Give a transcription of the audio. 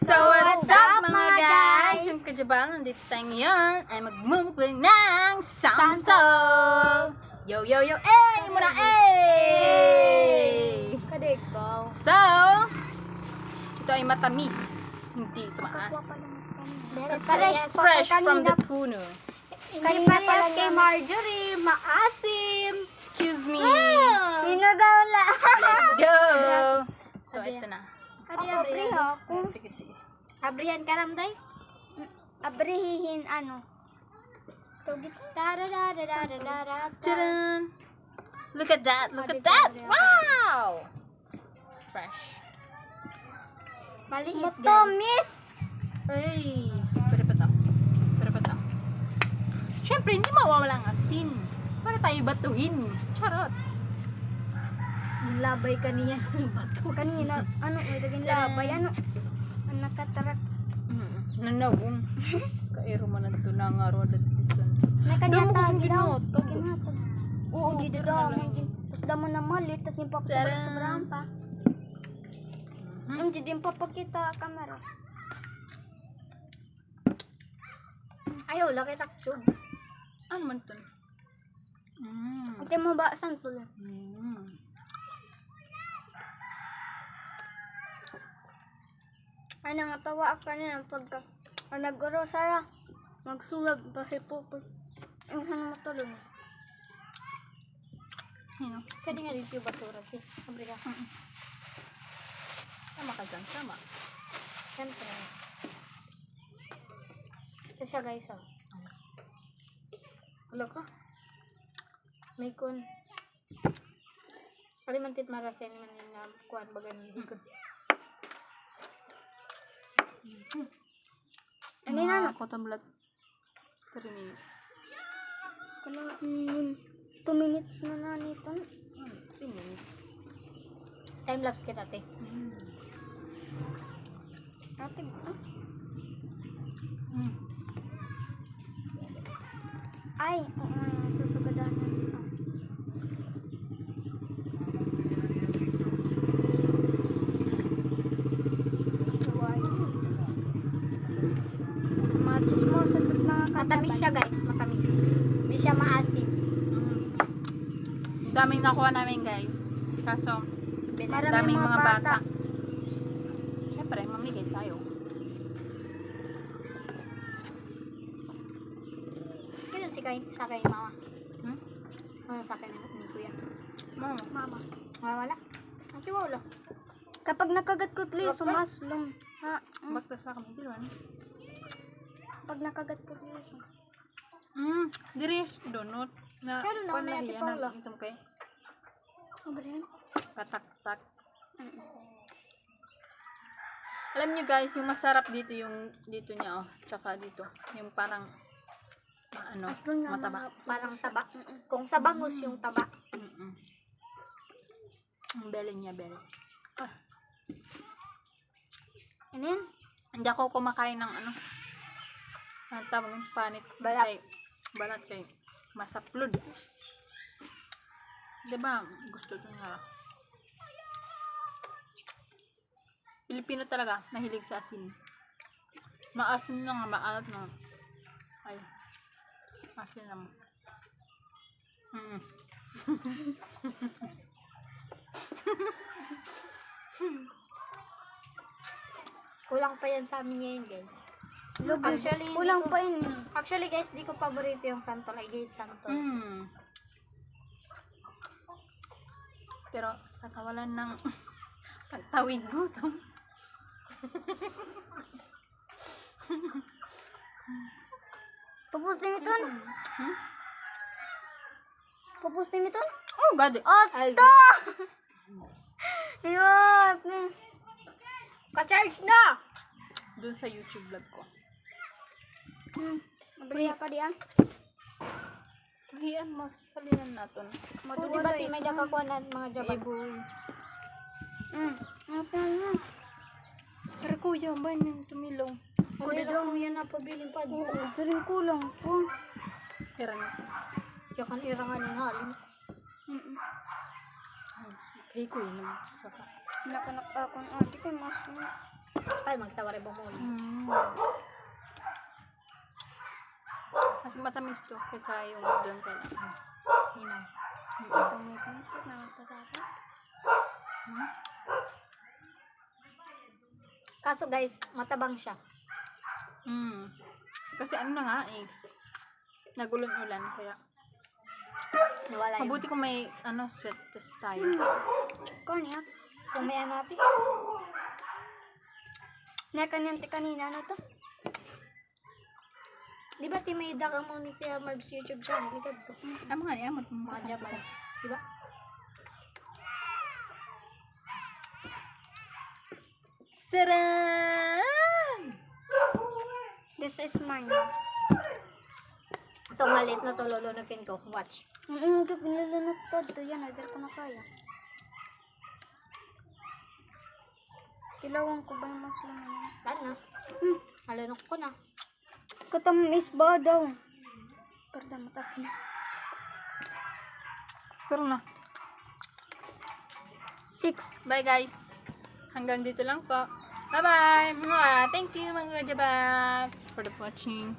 So what's up mga guys? Yung kajabal, nandito tayo ngayon ay magmumukbang ng santol. Yo yo yo, muna Kadig ko. So, ito ay matamis. Hindi ito maas. Fresh from the puno. Hindi parehas kay Marjorie, maasim. Excuse me. Sino daw la? Let's go. So ito na. Abri ako. Sige sige. Abrihan ka ramday? Abrihin ano? Tugit. Tarararararara. Tadaan! Look at that! Look at that! Wow! Fresh. Maliit guys. Matamis! Ay! Pwede pa to. Pwede pa to. Siyempre, hindi mawawala ang asin. Para tayo batuhin. Charot! Labay kaniya ng bato. Kanina, ano, may daging labay, ano? Ang nakatarak. Nanawong. Kairo man na ito na nga ro. May kaniya tagi daw. Ginotog. Ginotog. Oo, dito daw. Tapos damo na malit, tapos yung papasobrang pa. Ang dito yung papakita kamera. Ayaw, laki taksog. Ano man ito? Ito mo ba, saan tuloy? Ay, nangatawa ako kanina pagka nag-uro saya, magsulab pa si Popoy. Yung ano matulog. Ano? Pwede nga dito yung basura. Sabi ka. Tama ka dyan. Tama. Siyempre. Ito siya guys, oh. Wala ka? May kun. Kalimantit marasay naman yung kuhan baga ng ikon. Ano yun ano? Cotton blood. 3 minutes. Kala, 2 minutes na na nito. 3 minutes. Time-lapse ka dati. Ate, Ay, susugadan na ito. Matis mo sa mga matamis siya guys, matamis. Hindi siya maasim. Daming nakuha namin guys. Kaso, Maraming daming mga bata. bata. Siyempre, mamigay tayo. Kailan si sakay mama? Ano sakay ni kuya? Mama. Wala. Ang wala. Kapag nakagat kutli, sumaslong. Ha? Bagtas na kami. Diba? Pag nakagat kutli, Diri donut. Na, Kaya na, kuwan may lahi, ati Paula. itom kay Ano yan? katak-tak. Alam nyo guys, yung masarap dito yung dito niya oh, tsaka dito, yung parang ano, mataba. Parang taba. Kung sa bangus yung taba. Ang belly niya, belly. Ano yan? Hindi ako kumakain ng ano. Ang tawag ng panit. Balat kay masaplod. Diba? Gusto ito nga. Pilipino talaga. Mahilig sa asin. Maasin na nga. Maalat na. Ay. Asin naman. Kulang pa yan sa amin ngayon guys. Actually, kulang pa yun. Actually guys, di ko paborito yung santol. I hate santol. Pero sa kawalan ng pagtawid gutom. Pupus din ito? Pupus din ito? Oh, God. Ito! Ayun! Ka-charge na! Doon sa YouTube vlog ko. Mabaliya pa diyan. Hiyan mo. Salinan natin. Di ba may dakakuanan mga jaban? Iboy. Apa na? Pero kuya, ba yung tumilong? Kuya daw yan na pabiling pa. Saring kulang po. Pera na. Kaya kan irangan ng halin. Kay kuya naman sa ka. Nakanak akong ate kay mas Ay, magtawari bumuli. Mas matamis to kaysa yung doon kay Ninaw. Tumitin ito na magtatapos. Kaso guys, matabang siya. Kasi ano na nga eh. Nagulan-ulan kaya. Nawala yun. Mabuti kung may sweat test tayo. Kanya, kung may natin. Nakanyan kanina na to. Di ba timayda ka mo ni Tia Marbs YouTube channel? Likod ko. Amo nga niya, amot mo. Mga jaba lang. Di ba? Sarap! This is mine. Itong maliit na to, lulunukin ko. Watch. Ito, pinalunod to. Ito yan, agad ko na kaya. Tilawan ko ba yung mas lumayan? Saan na? Alunok ko na. Katamis ba daw? Perda matas na. Pero na. 6. Bye guys. Hanggang dito lang po. Bye-bye! Thank you mga jabab for the watching.